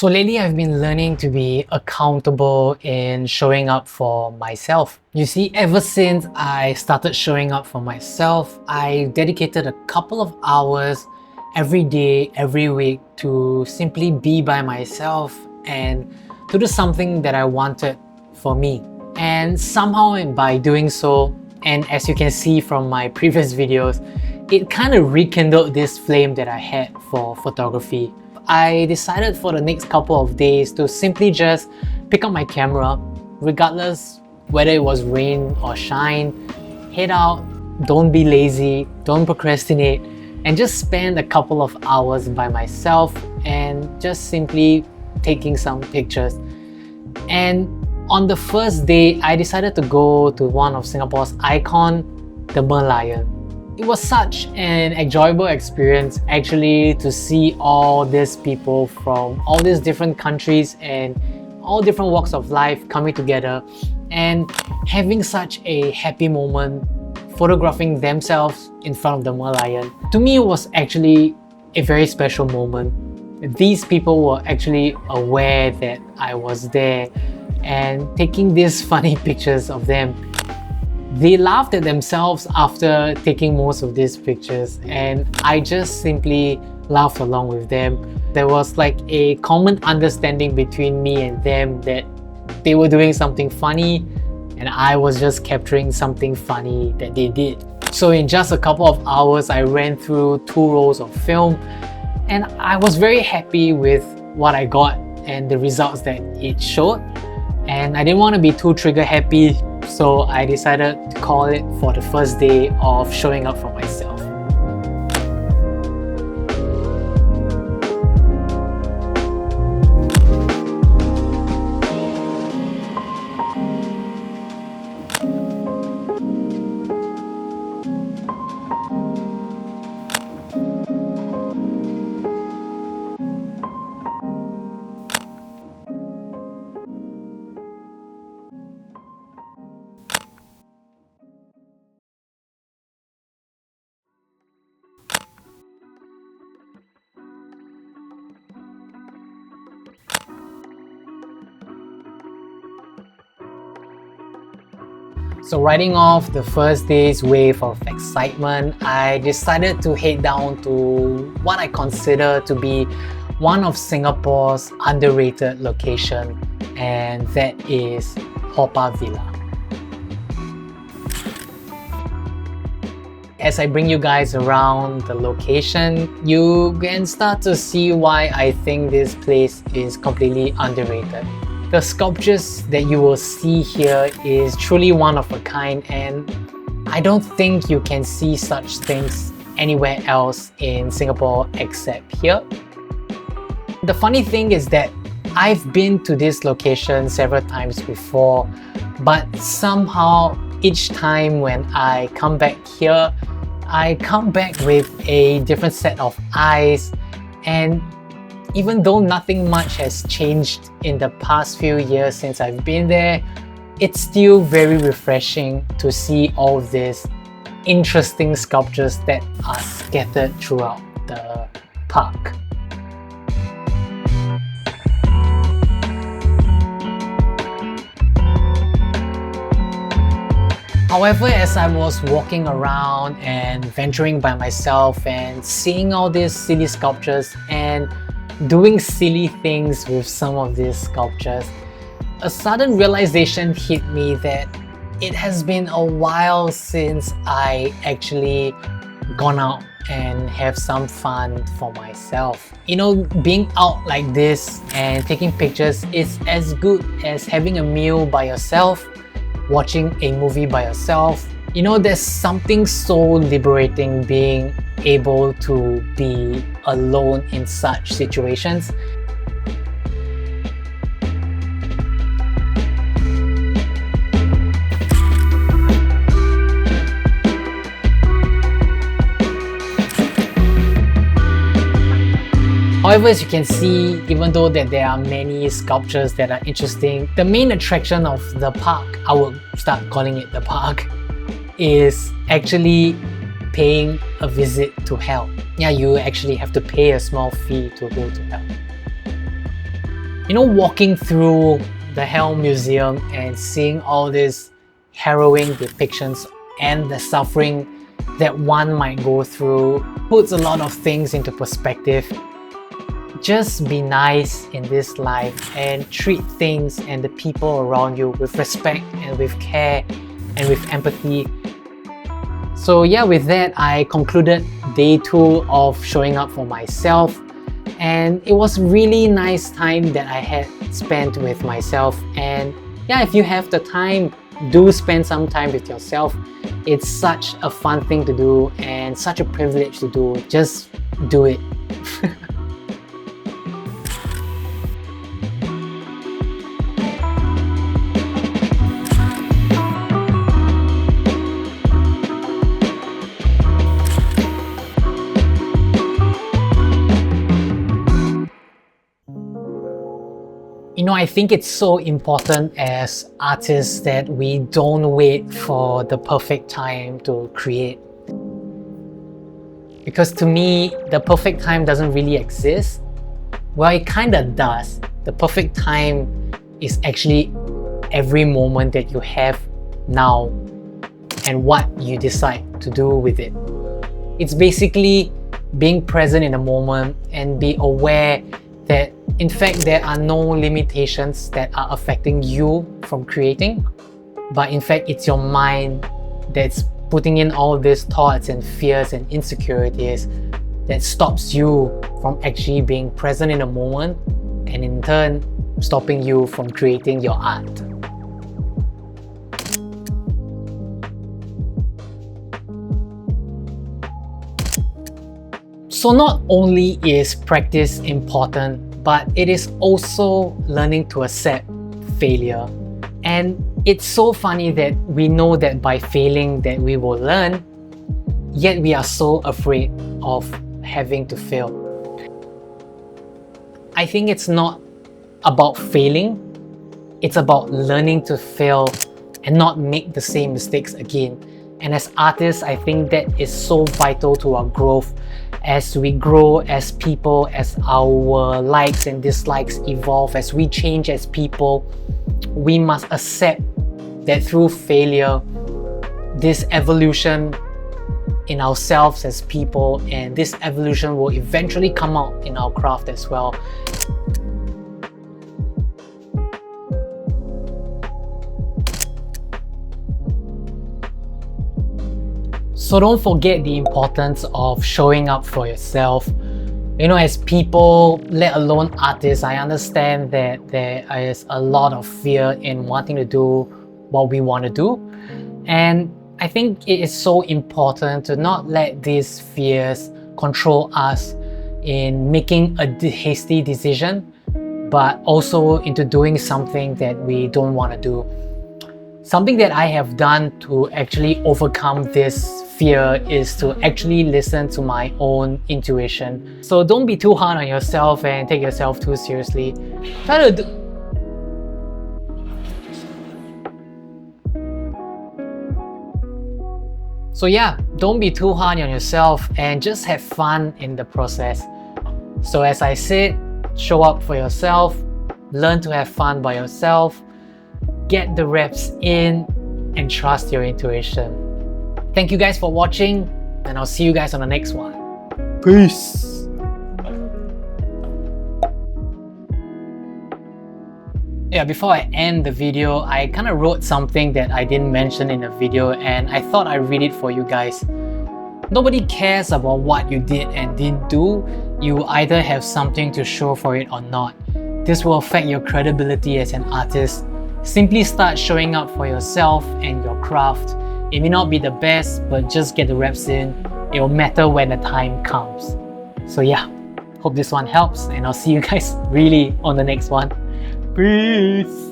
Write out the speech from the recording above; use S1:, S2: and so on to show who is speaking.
S1: So lately I've been learning to be accountable in showing up for myself. You see, ever since I started showing up for myself, I dedicated a couple of hours every day, every week to simply be by myself and to do something that I wanted for me. And somehow by doing so, and as you can see from my previous videos, it kind of rekindled this flame that I had for photography. I decided for the next couple of days to simply just pick up my camera, regardless whether it was rain or shine, head out, don't be lazy, don't procrastinate, and just spend a couple of hours by myself and just simply taking some pictures. And on the first day, I decided to go to one of Singapore's icon, the Merlion. It was such an enjoyable experience actually to see all these people from all these different countries and all different walks of life coming together and having such a happy moment photographing themselves in front of the Merlion. To me, it was actually a very special moment. These people were actually aware that I was there and taking these funny pictures of them. They laughed at themselves after taking most of these pictures, and I just simply laughed along with them. There was like a common understanding between me and them that they were doing something funny and I was just capturing something funny that they did. So in just a couple of hours, I ran through 2 rolls of film and I was very happy with what I got and the results that it showed. And I didn't want to be too trigger happy, so I decided to call it for the first day of showing up for myself. So riding off the first day's wave of excitement, I decided to head down to what I consider to be one of Singapore's underrated location, and that is Haw Par Villa. As I bring you guys around the location, you can start to see why I think this place is completely underrated. The sculptures that you will see here is truly one of a kind, and I don't think you can see such things anywhere else in Singapore except here. The funny thing is that I've been to this location several times before, but somehow each time when I come back here, I come back with a different set of eyes. And even though nothing much has changed in the past few years since I've been there, it's still very refreshing to see all these interesting sculptures that are scattered throughout the park. However, as I was walking around and venturing by myself and seeing all these silly sculptures and doing silly things with some of these sculptures, a sudden realization hit me that it has been a while since I actually gone out and have some fun for myself. You know, being out like this and taking pictures is as good as having a meal by yourself, watching a movie by yourself. You know, there's something so liberating being able to be alone in such situations. However, as you can see, even though that there are many sculptures that are interesting, the main attraction of the park, I will start calling it the park, is actually paying a visit to Halt. Yeah, you actually have to pay a small fee to go to Halt. You know, walking through the Halt Museum and seeing all these harrowing depictions and the suffering that one might go through puts a lot of things into perspective. Just be nice in this life and treat things and the people around you with respect and with care and with empathy. So yeah, with that, I concluded day 2 of showing up for myself, and it was really nice time that I had spent with myself. And yeah, if you have the time, do spend some time with yourself. It's such a fun thing to do and such a privilege to do. Just do it. You know, I think it's so important as artists that we don't wait for the perfect time to create. Because to me, the perfect time doesn't really exist. Well, it kinda does. The perfect time is actually every moment that you have now and what you decide to do with it. It's basically being present in the moment and be aware that in fact there are no limitations that are affecting you from creating, but in fact it's your mind that's putting in all these thoughts and fears and insecurities that stops you from actually being present in the moment, and in turn stopping you from creating your art. So not only is practice important, but it is also learning to accept failure. And it's so funny that we know that by failing that we will learn, yet we are so afraid of having to fail. I think it's not about failing, it's about learning to fail and not make the same mistakes again. And as artists, I think that is so vital to our growth. As we grow as people, as our likes and dislikes evolve, as we change as people, we must accept that through failure, this evolution in ourselves as people, and this evolution will eventually come out in our craft as well. So don't forget the importance of showing up for yourself. You know, as people, let alone artists, I understand that there is a lot of fear in wanting to do what we want to do. And I think it is so important to not let these fears control us in making a hasty decision, but also into doing something that we don't want to do. Something that I have done to actually overcome this fear is to actually listen to my own intuition. So don't be too hard on yourself and take yourself too seriously. Try to do... So yeah, don't be too hard on yourself and just have fun in the process. So as I said, show up for yourself, learn to have fun by yourself, get the reps in, and trust your intuition. Thank you guys for watching, and I'll see you guys on the next one. Peace! Yeah, before I end the video, I kind of wrote something that I didn't mention in the video, and I thought I'd read it for you guys. Nobody cares about what you did and didn't do. You either have something to show for it or not. This will affect your credibility as an artist. Simply start showing up for yourself and your craft. It may not be the best, but just get the reps in. It will matter when the time comes. So yeah, hope this one helps, and I'll see you guys really on the next one. Peace!